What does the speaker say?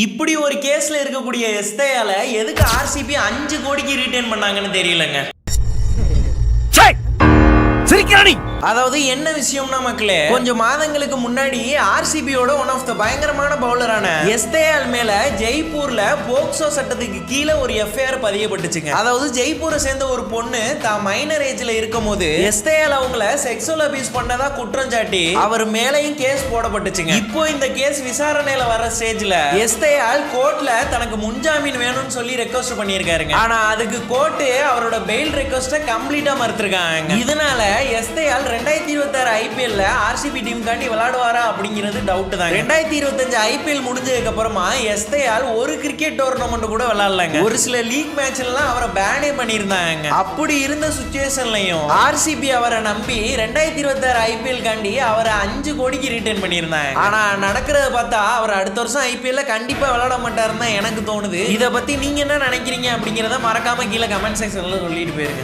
இப்படி ஒரு கேஸ்ல இருக்கக்கூடிய எஸ்தேயால எதுக்கு ஆர்சிபி 5 கோடிக்கு ரீட்டைன் பண்ணாங்கன்னு தெரியலங்க. அதாவது என்ன விஷயம்னா மக்களே, கொஞ்சம் மாதங்களுக்கு முன்னாடி ஆர்சிபியோட ஒன் ஆஃப் த பயங்கரமான பவுலரான எஸ்தேயால் மேல ஜெய்ப்பூர்ல போக்சோ சட்டத்துக்கு கீழே ஒரு எஃப்ஐஆர் பதியப்பட்டுச்சுங்க. அதாவது ஜெய்ப்பூரை சேர்ந்த ஒரு பொண்ணு தான் மைனர் ஏஜ்ல இருக்கும் போது எஸ்தேயால் அவங்கள செக்ஸுவல் அபியூஸ் பண்ணதா குற்றம் சாட்டி அவர் மேலையும் கேஸ் போடப்பட்டுச்சுங்க. இப்போ இந்த கேஸ் விசாரணையில வர ஸ்டேஜ்ல எஸ்தேயால் கோர்ட்ல தனக்கு முன்ஜாமீன் வேணும்னு சொல்லி ரெக்வஸ்ட் பண்ணியிருக்காருங்க. ஆனா அதுக்கு கோர்ட் அவரோட பெயில் ரெக்வஸ்ட கம்ப்ளீட்டா மறுத்திருக்காங்க. இதனால எஸ்தேயால் 2026 ஐபிஎல்ல ஆர்சிபி டீம் காண்டி விளையாடுவாரா அப்படிங்கிறது டவுட் தான். 2025 ஐபிஎல் முடிஞ்சதுக்கு அப்புறமா எஸ்தேயால் ஒரு கிரிக்கெட் டோர்னமெண்ட் கூட விளையாடலங்க. ஒரு சில லீக் மேட்ச்லாம் அவரை பேனே பண்ணியிருந்தாங்க. அப்படி இருந்த சுச்சுவேஷன்லயும் ஆர்சிபி அவரை நம்பி 2026 ஐபிஎல் காண்டி அவரை 5 கோடிக்கு ரிட்டர்ன் பண்ணியிருந்தாங்க. ஆனா நடக்கிறத பார்த்தா அவர் அடுத்த வருஷம் ஐபிஎல்ல கண்டிப்பா விளையாட மாட்டாருன்னு தான் எனக்கு தோணுது. இதை பத்தி நீங்க என்ன நினைக்கிறீங்க அப்படிங்கிறத மறக்காம கீழே கமெண்ட் செக்ஷன்ல சொல்லிட்டு போயிருங்க.